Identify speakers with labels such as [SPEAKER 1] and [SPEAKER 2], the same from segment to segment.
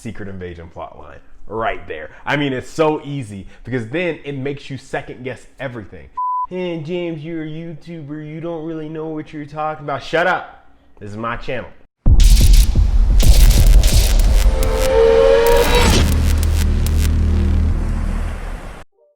[SPEAKER 1] Secret Invasion plotline right there. I mean, it's so easy because then it makes you second guess everything. Hey, James, you're a YouTuber. You don't really know what you're talking about. Shut up. This is my channel.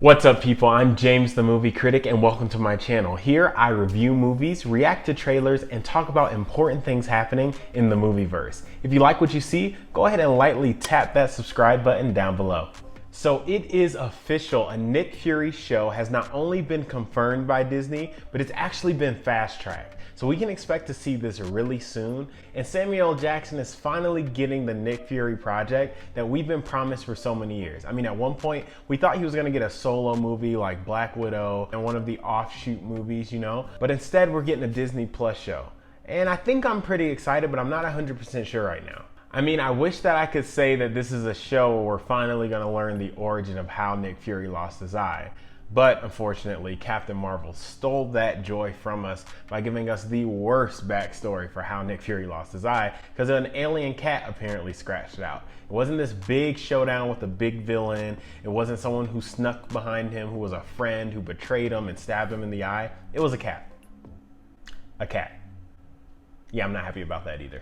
[SPEAKER 1] What's up, people? I'm James the Movie Critic, and welcome to my channel. Here I review movies, react to trailers, and talk about important things happening in the movieverse. If you like what you see, go ahead and lightly tap that subscribe button down below. So it is official, a Nick Fury show has not only been confirmed by Disney, but it's actually been fast-tracked. So we can expect to see this really soon, and Samuel L. Jackson is finally getting the Nick Fury project that we've been promised for so many years. I mean, at one point, we thought he was gonna get a solo movie like Black Widow and one of the offshoot movies, you know? But instead, we're getting a Disney Plus show. And I think I'm pretty excited, but I'm not 100% sure right now. I mean, I wish that I could say that this is a show where we're finally gonna learn the origin of how Nick Fury lost his eye. But unfortunately, Captain Marvel stole that joy from us by giving us the worst backstory for how Nick Fury lost his eye, because an alien cat apparently scratched it out. It wasn't this big showdown with a big villain. It wasn't someone who snuck behind him, who was a friend, who betrayed him and stabbed him in the eye. It was a cat. A cat. Yeah, I'm not happy about that either.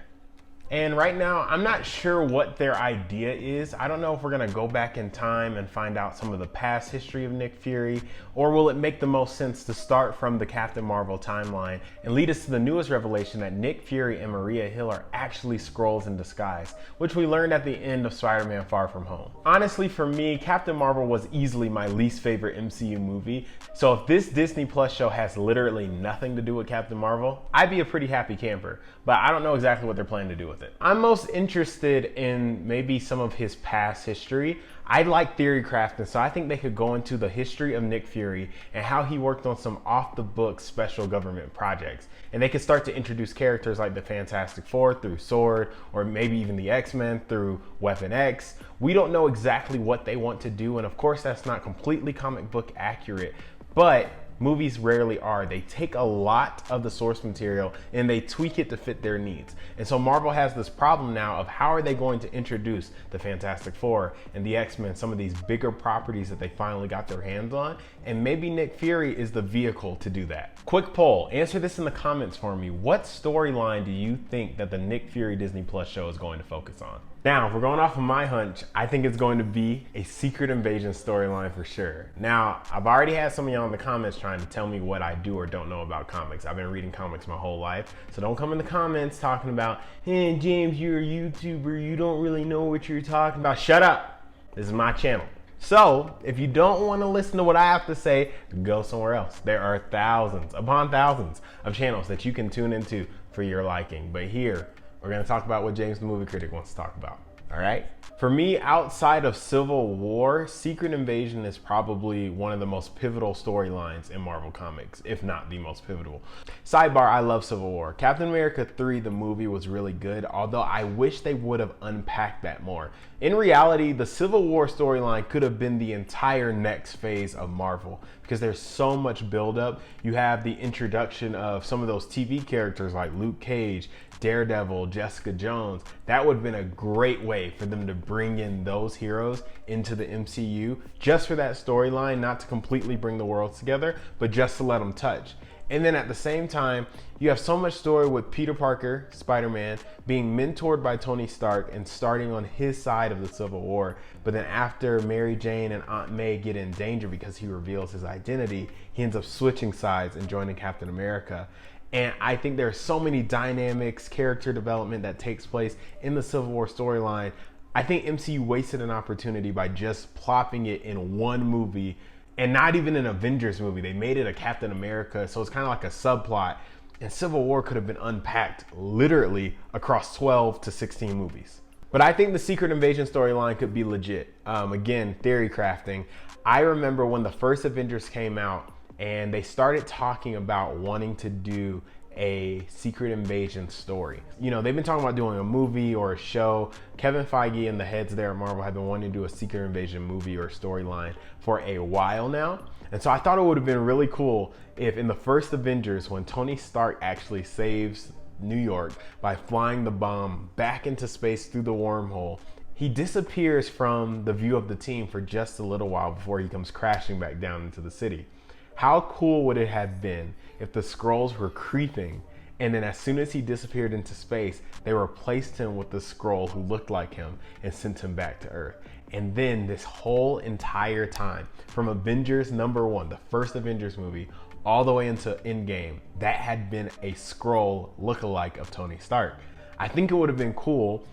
[SPEAKER 1] And right now, I'm not sure what their idea is. I don't know if we're gonna go back in time and find out some of the past history of Nick Fury, or will it make the most sense to start from the Captain Marvel timeline and lead us to the newest revelation that Nick Fury and Maria Hill are actually Skrulls in disguise, which we learned at the end of Spider-Man Far From Home. Honestly, for me, Captain Marvel was easily my least favorite MCU movie, so if this Disney Plus show has literally nothing to do with Captain Marvel, I'd be a pretty happy camper, but I don't know exactly what they're planning to do with it. I'm most interested in maybe some of his past history. I like theory crafting, so I think they could go into the history of Nick Fury and how he worked on some off-the-book special government projects. And they could start to introduce characters like the Fantastic Four through Sword, or maybe even the X-Men through Weapon X. We don't know exactly what they want to do, and of course that's not completely comic book accurate, but movies rarely are. They take a lot of the source material and they tweak it to fit their needs. And so Marvel has this problem now of how are they going to introduce the Fantastic Four and the X-Men, some of these bigger properties that they finally got their hands on, and maybe Nick Fury is the vehicle to do that. Quick poll, answer this in the comments for me. What storyline do you think that the Nick Fury Disney Plus show is going to focus on? Now, if we're going off of my hunch, I think it's going to be a Secret Invasion storyline for sure. Now, I've already had some of y'all in the comments trying to tell me what I do or don't know about comics. I've been reading comics my whole life, so don't come in the comments talking about, hey, James, you're a YouTuber, you don't really know what you're talking about. Shut up. This is my channel. So, if you don't want to listen to what I have to say, go somewhere else. There are thousands upon thousands of channels that you can tune into for your liking. But here, we're going to talk about what James the Movie Critic wants to talk about. All right. For me, outside of Civil War, Secret Invasion is probably one of the most pivotal storylines in Marvel Comics, if not the most pivotal. Sidebar, I love Civil War. Captain America 3, the movie, was really good, although I wish they would have unpacked that more. In reality, the Civil War storyline could have been the entire next phase of Marvel because there's so much buildup. You have the introduction of some of those TV characters like Luke Cage, Daredevil, Jessica Jones. That would have been a great way for them to bring in those heroes into the MCU just for that storyline, not to completely bring the worlds together, but just to let them touch. And then at the same time, you have so much story with Peter Parker, Spider-Man, being mentored by Tony Stark and starting on his side of the Civil War. But then after Mary Jane and Aunt May get in danger because he reveals his identity, he ends up switching sides and joining Captain America. And I think there are so many dynamics, character development that takes place in the Civil War storyline. I think MCU wasted an opportunity by just plopping it in one movie, and not even an Avengers movie. They made it a Captain America, so it's kind of like a subplot. And Civil War could have been unpacked literally across 12 to 16 movies. But I think the Secret Invasion storyline could be legit. Again, theory crafting. I remember when the first Avengers came out and they started talking about wanting to do a Secret Invasion story. You know, they've been talking about doing a movie or a show. Kevin Feige and the heads there at Marvel have been wanting to do a Secret Invasion movie or storyline for a while now. And so I thought it would have been really cool if in the first Avengers, when Tony Stark actually saves New York by flying the bomb back into space through the wormhole, he disappears from the view of the team for just a little while before he comes crashing back down into the city. How cool would it have been if the Skrulls were creeping, and then as soon as he disappeared into space, they replaced him with the Skrull who looked like him and sent him back to Earth. And then this whole entire time, from Avengers #1, the first Avengers movie, all the way into Endgame, that had been a Skrull lookalike of Tony Stark. I think it would have been cool.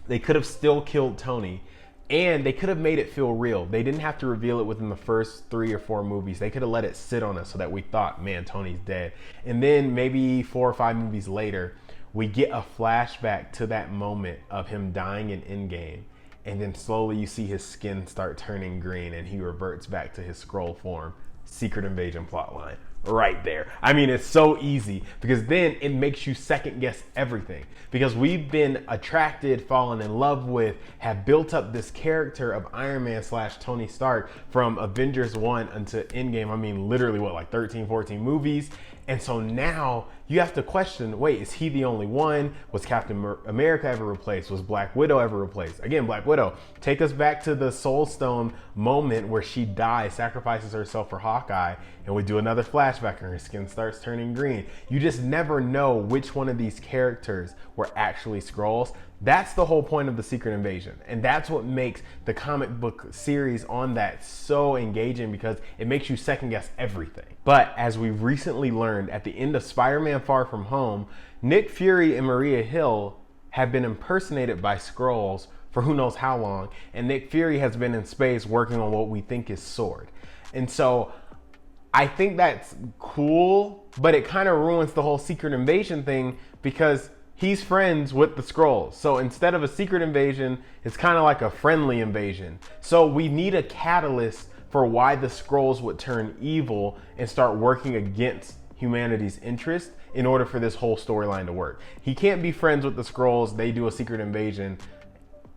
[SPEAKER 1] They could have still killed Tony, and they could have made it feel real. They didn't have to reveal it within the first 3 or 4 movies. They could have let it sit on us so that we thought, man, Tony's dead. And then maybe 4 or 5 movies later, we get a flashback to that moment of him dying in Endgame. And then slowly you see his skin start turning green and he reverts back to his Skrull form. Secret Invasion plotline. Right there. I mean, it's so easy because then it makes you second guess everything, because we've been attracted, fallen in love with, have built up this character of Iron Man / Tony Stark from Avengers 1 until Endgame. I mean, literally what, like 13, 14 movies. And so now you have to question, wait, is he the only one? Was Captain America ever replaced? Was Black Widow ever replaced? Again, Black Widow, take us back to the Soul Stone moment where she dies, sacrifices herself for Hawkeye, and we do another flashback and her skin starts turning green. You just never know which one of these characters were actually Skrulls. That's the whole point of the Secret Invasion. And that's what makes the comic book series on that so engaging, because it makes you second guess everything. But as we recently learned at the end of Spider-Man Far From Home, Nick Fury and Maria Hill have been impersonated by Skrulls for who knows how long. And Nick Fury has been in space working on what we think is S.W.O.R.D. And so I think that's cool, but it kind of ruins the whole Secret Invasion thing because he's friends with the Skrulls. So instead of a secret invasion, it's kind of like a friendly invasion. So we need a catalyst for why the Skrulls would turn evil and start working against humanity's interest in order for this whole storyline to work. He can't be friends with the Skrulls, they do a secret invasion,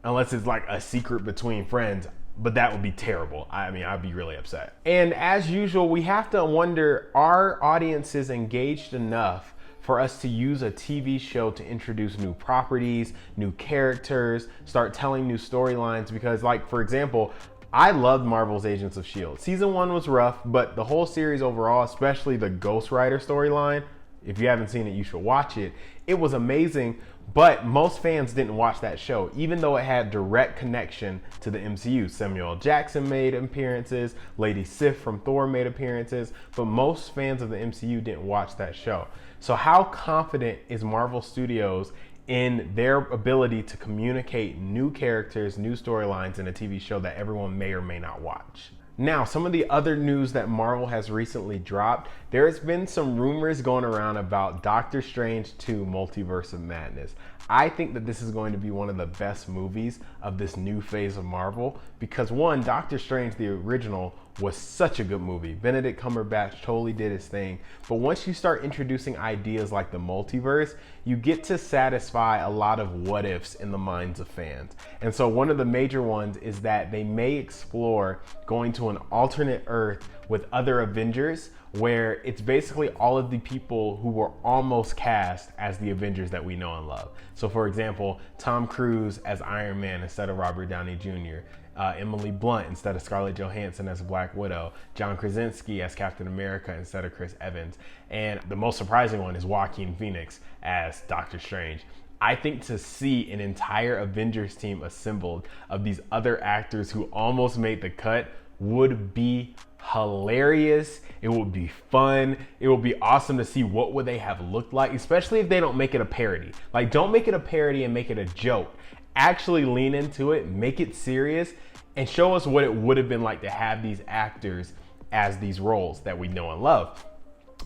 [SPEAKER 1] unless it's like a secret between friends. But that would be terrible. I mean, I'd be really upset. And as usual, we have to wonder, are audiences engaged enough for us to use a TV show to introduce new properties, new characters, start telling new storylines? Because, like, for example, I loved Marvel's Agents of S.H.I.E.L.D. Season 1 was rough, but the whole series overall, especially the Ghost Rider storyline, if you haven't seen it, you should watch it. It was amazing, but most fans didn't watch that show, even though it had direct connection to the MCU. Samuel L. Jackson made appearances, Lady Sif from Thor made appearances, but most fans of the MCU didn't watch that show. So how confident is Marvel Studios in their ability to communicate new characters, new storylines in a TV show that everyone may or may not watch? Now, some of the other news that Marvel has recently dropped, there has been some rumors going around about Doctor Strange 2 Multiverse of Madness. I think that this is going to be one of the best movies of this new phase of Marvel because, one, Doctor Strange, the original, was such a good movie. Benedict Cumberbatch totally did his thing. But once you start introducing ideas like the multiverse, you get to satisfy a lot of what ifs in the minds of fans. And so one of the major ones is that they may explore going to an alternate Earth with other Avengers, where it's basically all of the people who were almost cast as the Avengers that we know and love. So for example, Tom Cruise as Iron Man instead of Robert Downey Jr., Emily Blunt instead of Scarlett Johansson as Black Widow, John Krasinski as Captain America instead of Chris Evans, and the most surprising one is Joaquin Phoenix as Doctor Strange. I think to see an entire Avengers team assembled of these other actors who almost made the cut would be hilarious. It would be fun. It would be awesome to see what would they have looked like, especially if they don't make it a parody. Like, don't make it a parody and make it a joke. Actually lean into it, make it serious, and show us what it would have been like to have these actors as these roles that we know and love.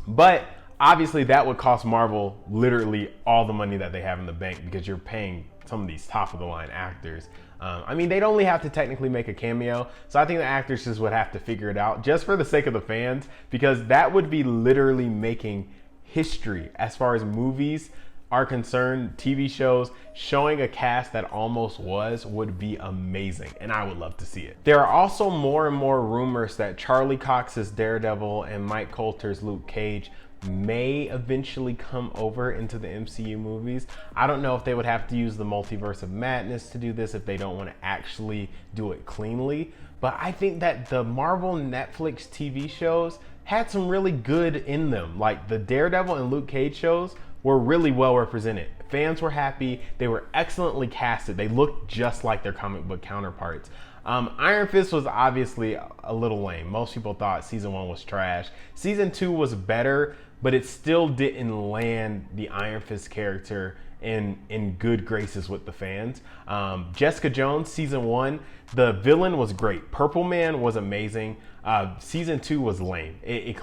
[SPEAKER 1] But obviously that would cost Marvel literally all the money that they have in the bank, because you're paying some of these top of the line actors. I mean, they'd only have to technically make a cameo, so I think the actors just would have to figure it out just for the sake of the fans, because that would be literally making history as far as movies are concerned. TV shows showing a cast that almost was would be amazing, and I would love to see it. There are also more and more rumors that Charlie Cox's Daredevil and Mike Coulter's Luke Cage may eventually come over into the MCU movies. I don't know if they would have to use the Multiverse of Madness to do this, if they don't want to actually do it cleanly. But I think that the Marvel Netflix TV shows had some really good in them. Like the Daredevil and Luke Cage shows were really well represented. Fans were happy. They were excellently casted. They looked just like their comic book counterparts. Iron Fist was obviously a little lame. Most people thought season 1 was trash. Season 2 was better, but it still didn't land the Iron Fist character in good graces with the fans. Jessica Jones, season 1, the villain was great. Purple Man was amazing. Season 2 was lame. It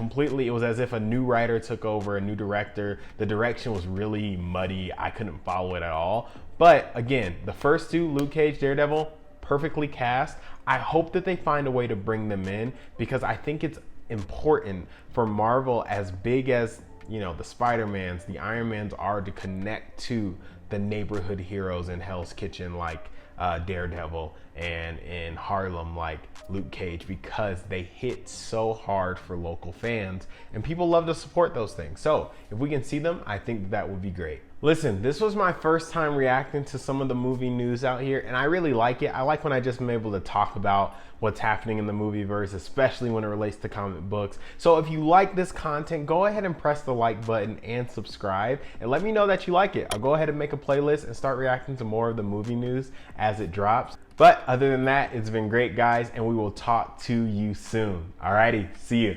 [SPEAKER 1] was as if a new writer took over, a new director. The direction was really muddy. I couldn't follow it at all. But again, the first two, Luke Cage, Daredevil, perfectly cast. I hope that they find a way to bring them in, because I think it's important for Marvel, as big as, you know, the Spider-Mans, the Iron Mans are, to connect to the neighborhood heroes in Hell's Kitchen like Daredevil, and in Harlem like Luke Cage, because they hit so hard for local fans and people love to support those things. So if we can see them, I think that would be great. Listen, this was my first time reacting to some of the movie news out here, and I really like it. I like when I just am able to talk about what's happening in the movieverse, especially when it relates to comic books. So if you like this content, go ahead and press the like button and subscribe, and let me know that you like it. I'll go ahead and make a playlist and start reacting to more of the movie news as it drops. But other than that, it's been great, guys, and we will talk to you soon. Alrighty, see you.